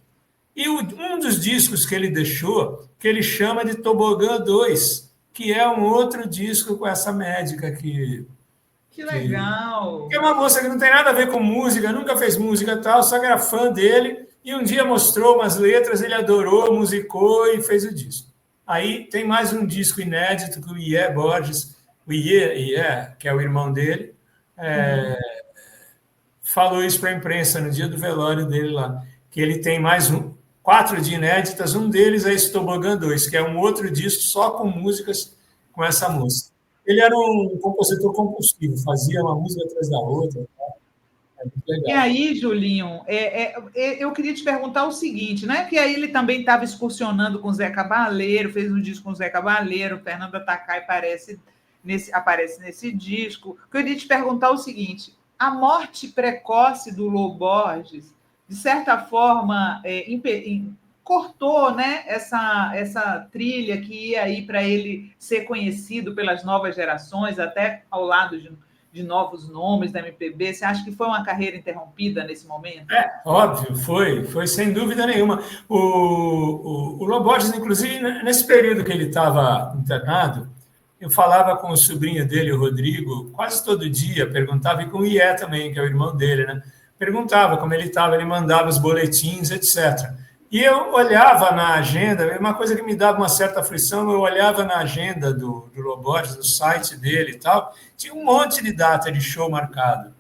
[SPEAKER 3] E um dos discos que ele deixou, que ele chama de Tobogã 2, que é um outro disco com essa médica que
[SPEAKER 2] legal!
[SPEAKER 3] Que é uma moça que não tem nada a ver com música, nunca fez música e tal, só que era fã dele, e um dia mostrou umas letras, ele adorou, musicou e fez o disco. Aí tem mais um disco inédito que o Iê Borges, o Iê, que é o irmão dele, falou isso para a imprensa no dia do velório dele lá, que ele tem mais 4 de inéditas, um deles é esse Tobogã 2, que é um outro disco só com músicas com essa moça. Ele era um compositor compulsivo, fazia uma música atrás da outra.
[SPEAKER 2] E aí, Julinho, eu queria te perguntar o seguinte, né? Que aí ele também estava excursionando com o Zé Cabaleiro, fez um disco com o Zé Cabaleiro, Fernanda Takai aparece nesse disco. Eu queria te perguntar o seguinte, a morte precoce do Lô Borges, de certa forma, cortou, né, essa trilha que ia aí para ele ser conhecido pelas novas gerações, até ao lado de novos nomes da MPB. Você acha que foi uma carreira interrompida nesse momento?
[SPEAKER 3] Óbvio, foi sem dúvida nenhuma. O Lô Borges, inclusive, nesse período que ele estava internado, eu falava com o sobrinho dele, o Rodrigo, quase todo dia, perguntava, e com o Ié também, que é o irmão dele, né? Perguntava como ele estava, ele mandava os boletins, etc. E eu olhava na agenda, uma coisa que me dava uma certa aflição, eu olhava na agenda do Lô Borges, no site dele e tal, tinha um monte de data de show marcado.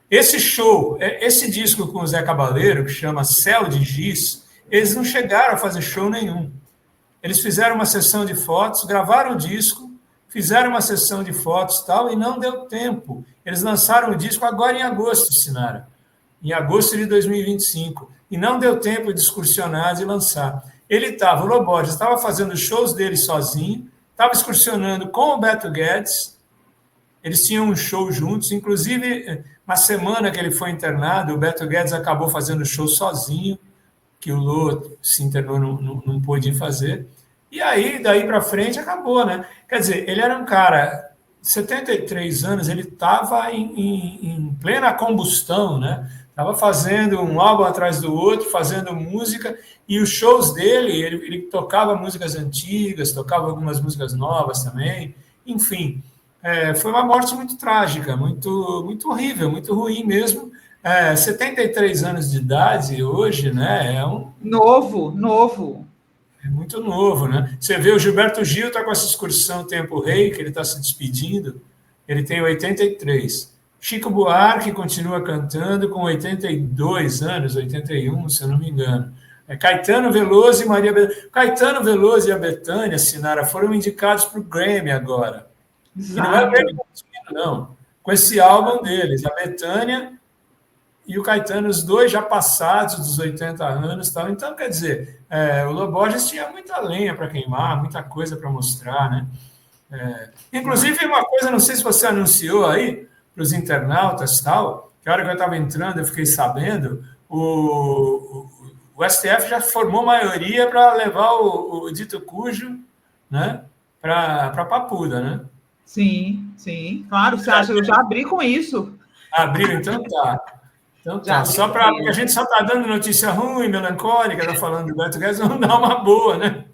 [SPEAKER 3] Esse show, esse disco com o Zé Cabaleiro, que chama Céu de Giz, eles não chegaram a fazer show nenhum. Eles fizeram uma sessão de fotos, gravaram o disco, fizeram uma sessão de fotos e tal, e não deu tempo. Eles lançaram o disco agora em agosto, Sinara. Em agosto de 2025, e não deu tempo de excursionar, de lançar. O Lô Borges estava fazendo shows dele sozinho, estava excursionando com o Beto Guedes, eles tinham um show juntos, inclusive, na semana que ele foi internado, o Beto Guedes acabou fazendo show sozinho, que o Lô se internou, não pôde fazer, e aí, daí para frente, acabou, né? Quer dizer, ele era um cara, 73 anos, ele estava em plena combustão, né? Estava fazendo um álbum atrás do outro, fazendo música, e os shows dele, ele tocava músicas antigas, tocava algumas músicas novas também, enfim, foi uma morte muito trágica, muito, muito horrível, muito ruim mesmo. 73 anos de idade hoje, né?
[SPEAKER 2] Novo.
[SPEAKER 3] É muito novo, né? Você vê, o Gilberto Gil está com essa excursão Tempo Rei, que ele está se despedindo, ele tem 83. Chico Buarque continua cantando com 82 anos, 81, se eu não me engano. Caetano Veloso e Maria Bethânia. Caetano Veloso e a Bethânia, Sinara, foram indicados para o Grammy agora.
[SPEAKER 2] Exato.
[SPEAKER 3] E não é o Grammy contínuo, não. Com esse álbum deles, a Bethânia e o Caetano, os dois já passados dos 80 anos. Tal. Então, quer dizer, o Loborges tinha muita lenha para queimar, muita coisa para mostrar, né? Inclusive, uma coisa, não sei se você anunciou aí para os internautas, tal, que a hora que eu estava entrando eu fiquei sabendo, o STF já formou maioria para levar o dito cujo, né, para Papuda, né?
[SPEAKER 2] Sim, claro, você acha que eu já abri com isso.
[SPEAKER 3] Abriu, então tá. Então tá, porque a gente só está dando notícia ruim, melancólica, está falando do Beto Guedes, vamos dar uma boa, né?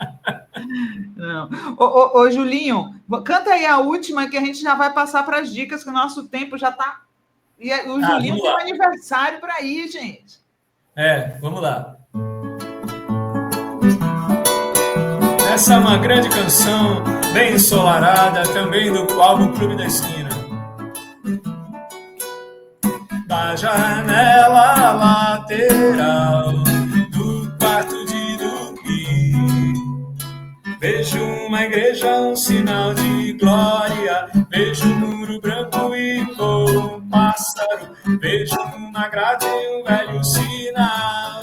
[SPEAKER 2] Não. Ô, Julinho, canta aí a última que a gente já vai passar para as dicas, que o nosso tempo já está. E o Julinho tem um aniversário para ir, gente.
[SPEAKER 3] Vamos lá. Essa é uma grande canção, bem ensolarada, também do álbum Clube da Esquina. Da janela lateral do quarto de dormir, vejo uma igreja, um sinal de glória, vejo um muro branco e voa um pássaro, vejo uma grade e um velho sinal.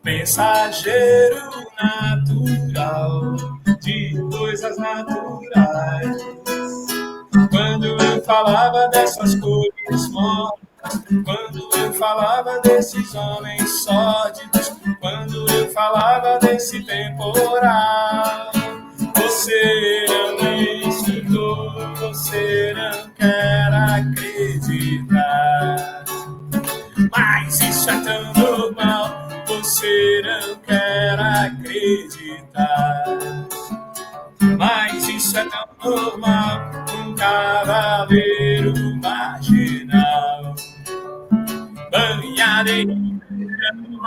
[SPEAKER 3] Mensageiro natural de coisas naturais. Quando eu falava dessas cores mortas, quando eu falava desses homens sórdidos, quando eu falava desse temporal, você não me ensinou, você não quer acreditar. Mas isso é tão normal, você não quer acreditar. Mas isso é tão normal, um cavaleiro marginal, banhado em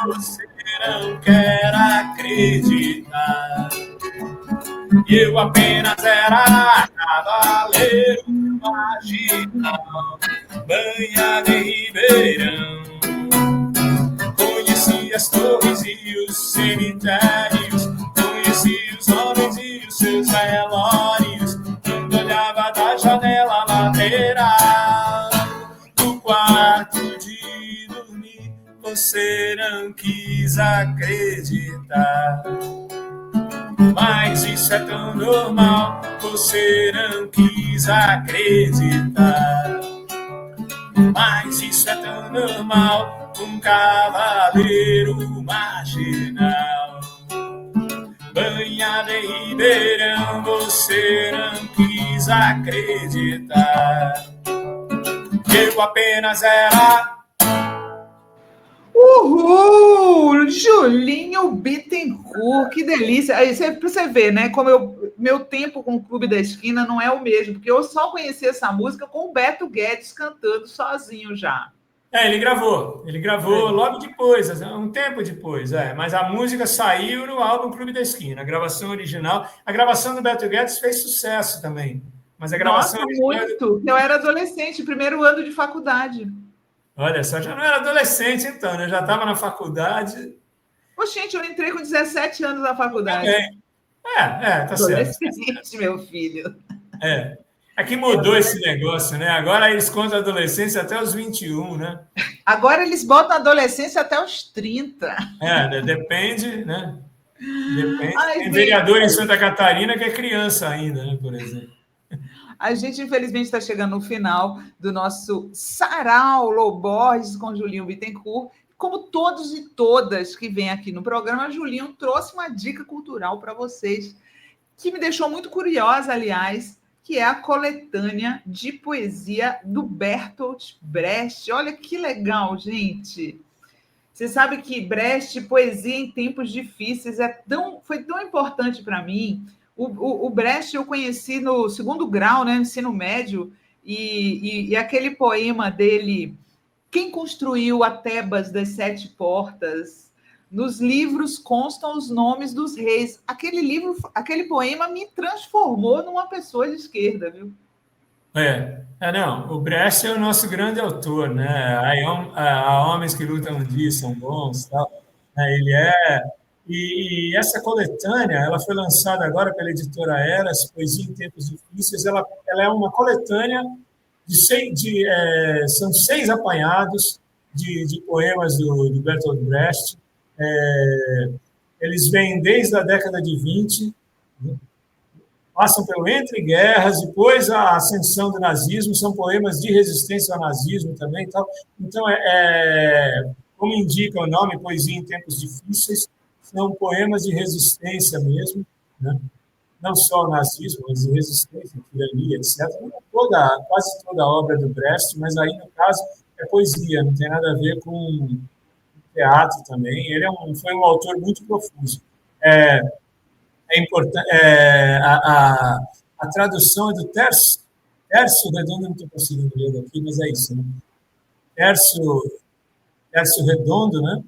[SPEAKER 3] você não quer acreditar. E eu apenas era cavaleiro marginal, banhado em Ribeirão. Conheci as torres e os cemitérios, conheci os homens e os seus velórios, quando olhava da janela lateral do quarto de dormir, você não quis acreditar. Mas isso é tão normal, você não quis acreditar. Mas isso é tão normal, um cavaleiro marginal, banhado em Ribeirão, você não quis acreditar. Eu apenas era...
[SPEAKER 2] Uhul! Julinho Bittencourt, que delícia! Aí você vê, né? Como meu tempo com o Clube da Esquina não é o mesmo, porque eu só conheci essa música com o Beto Guedes cantando sozinho já.
[SPEAKER 3] Ele gravou logo depois, um tempo depois, mas a música saiu no álbum Clube da Esquina, a gravação original. A gravação do Beto Guedes fez sucesso também, mas a gravação original...
[SPEAKER 2] muito! Eu era adolescente, primeiro ano de faculdade.
[SPEAKER 3] Olha só, já não era adolescente então, né? Já estava na faculdade.
[SPEAKER 2] Gente, eu entrei com 17 anos na faculdade.
[SPEAKER 3] Tá certo.
[SPEAKER 2] Adolescente, meu filho.
[SPEAKER 3] Aqui mudou esse negócio, né? Agora eles contam a adolescência até os 21, né?
[SPEAKER 2] Agora eles botam a adolescência até os 30.
[SPEAKER 3] Depende, né? Depende. Tem
[SPEAKER 2] Gente,
[SPEAKER 3] vereador em Santa Catarina que é criança ainda, né? Por exemplo.
[SPEAKER 2] A gente, infelizmente, está chegando no final do nosso Sarau Loborges com Julinho Bittencourt. Como todos e todas que vêm aqui no programa, Julinho trouxe uma dica cultural para vocês, que me deixou muito curiosa, aliás, que é a coletânea de poesia do Bertolt Brecht. Olha que legal, gente! Você sabe que Brecht, poesia em tempos difíceis, foi tão importante para mim. O Brecht eu conheci no segundo grau, né, ensino médio, e aquele poema dele, Quem construiu a Tebas das Sete Portas? Nos livros constam os nomes dos reis. Aquele poema me transformou numa pessoa de esquerda, viu?
[SPEAKER 3] Não, o Brecht é o nosso grande autor, né? Há homens que lutam um dia são bons, tal. Ele é. E essa coletânea, ela foi lançada agora pela editora Eras, Poesia em Tempos Difíceis. Ela é uma coletânea são 6 apanhados de poemas do Bertolt Brecht. Eles vêm desde a década de 20, passam pelo Entre Guerras, depois a ascensão do nazismo, são poemas de resistência ao nazismo também. Então, como indica o nome, Poesia em Tempos Difíceis, são poemas de resistência mesmo, né? Não só ao nazismo, mas de resistência, tirania, etc. Quase toda a obra do Brecht, mas aí, no caso, é poesia, não tem nada a ver com teatro também. Ele foi um autor muito profuso. É importante. A tradução é do Tércio Redondo, não estou conseguindo ler daqui, mas é isso, né? Tércio Redondo, né?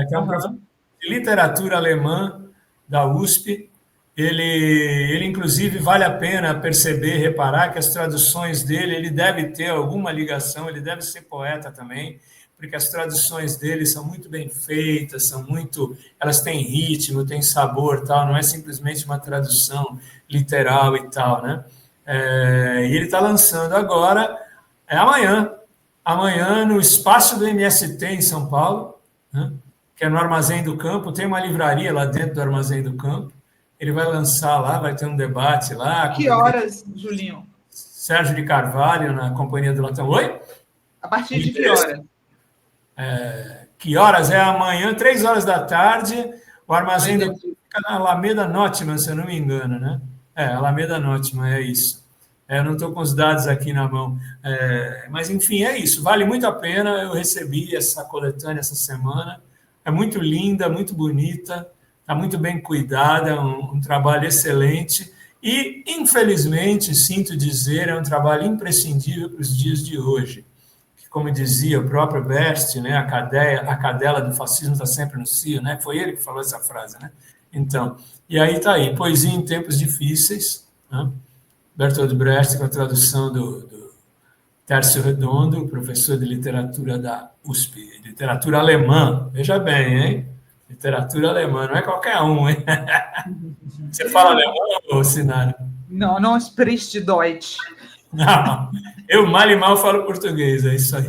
[SPEAKER 3] Que é um professor de literatura alemã da USP. Ele, inclusive, vale a pena perceber, reparar que as traduções dele, ele deve ter alguma ligação, ele deve ser poeta também, porque as traduções dele são muito bem feitas, elas têm ritmo, têm sabor, tal, não é simplesmente uma tradução literal e tal, né? E ele está lançando agora, amanhã, no espaço do MST em São Paulo, né? Que é no Armazém do Campo, tem uma livraria lá dentro do Armazém do Campo. Ele vai lançar lá, vai ter um debate lá.
[SPEAKER 2] Que horas, Julinho?
[SPEAKER 3] Sérgio de Carvalho, na Companhia do Latão. Oi?
[SPEAKER 2] A partir de que horas?
[SPEAKER 3] Que horas? É amanhã, 3 horas da tarde. O Armazém do Campo fica na Alameda Notman, se eu não me engano, né? Alameda Notman, é isso. Eu não estou com os dados aqui na mão. Mas, enfim, é isso. Vale muito a pena. Eu recebi essa coletânea essa semana. É muito linda, muito bonita, está muito bem cuidada, é um trabalho excelente e, infelizmente, sinto dizer, é um trabalho imprescindível para os dias de hoje. Que, como dizia o próprio Brecht, né, a cadela do fascismo está sempre no cio, né? Foi ele que falou essa frase, né? Então, e aí está aí, Poesia em Tempos Difíceis, né? Bertolt Brecht, com a tradução do Tércio Redondo, professor de literatura da USP, literatura alemã, veja bem, hein? Literatura alemã, não é qualquer um, hein? Você fala alemão, Sinara?
[SPEAKER 2] Não, não spricht Deutsch.
[SPEAKER 3] Não, eu mal e mal falo português, é isso aí.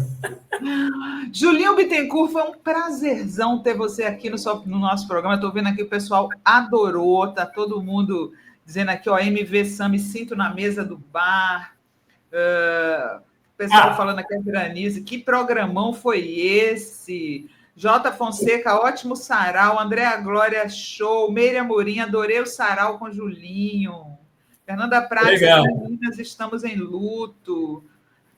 [SPEAKER 2] Julinho Bittencourt, foi um prazerzão ter você aqui no nosso programa. Estou vendo aqui o pessoal adorou, tá todo mundo dizendo aqui, ó, MV Sam, me sinto na mesa do bar. O pessoal falando aqui a Veranice, que programão foi esse? J. Fonseca, ótimo sarau. Andréa Glória, show. Meire Amorim, adorei o sarau com Julinho. Fernanda Prates, meninas, estamos em luto.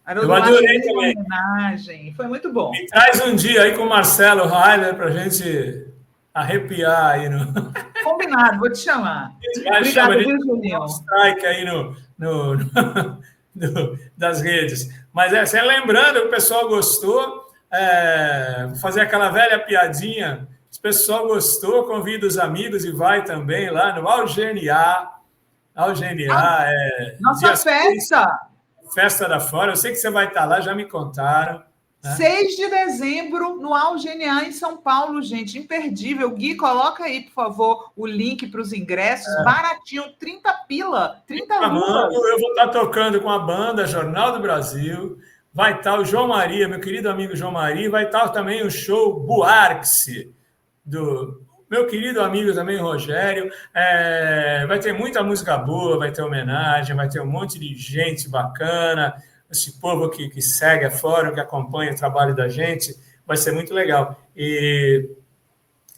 [SPEAKER 3] Eu adorei também.
[SPEAKER 2] Homenagem. Foi muito bom.
[SPEAKER 3] Me traz um dia aí com o Marcelo Heiler para a gente arrepiar aí no...
[SPEAKER 2] Combinado, vou te chamar. Obrigada, viu, Julinho?
[SPEAKER 3] Strike aí das redes. Mas lembrando, o pessoal gostou, fazer aquela velha piadinha, se o pessoal gostou, convida os amigos e vai também lá no Algeniá.
[SPEAKER 2] Nossa festa!
[SPEAKER 3] Festa da Fora, eu sei que você vai estar lá, já me contaram. Né?
[SPEAKER 2] 6 de dezembro, no Algeniá, em São Paulo, gente, imperdível. Gui, coloca aí, por favor, o link para os ingressos, baratinho, 30 pila, 30 luvas.
[SPEAKER 3] Eu vou estar tocando com a banda Jornal do Brasil, vai estar o João Maria, meu querido amigo João Maria, vai estar também o show Buarque, do meu querido amigo também Rogério. Vai ter muita música boa, vai ter homenagem, vai ter um monte de gente bacana, esse povo que segue a fórum, que acompanha o trabalho da gente, vai ser muito legal.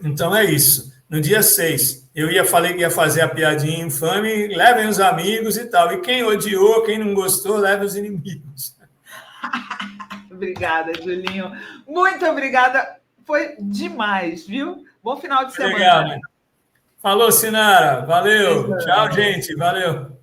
[SPEAKER 3] Então é isso. No dia 6, falei que ia fazer a piadinha infame, levem os amigos e tal. E quem odiou, quem não gostou, leve os inimigos.
[SPEAKER 2] Obrigada, Julinho. Muito obrigada. Foi demais, viu? Bom final de semana.
[SPEAKER 3] Obrigado. Falou, Sinara. Valeu. Tchau, gente. Valeu.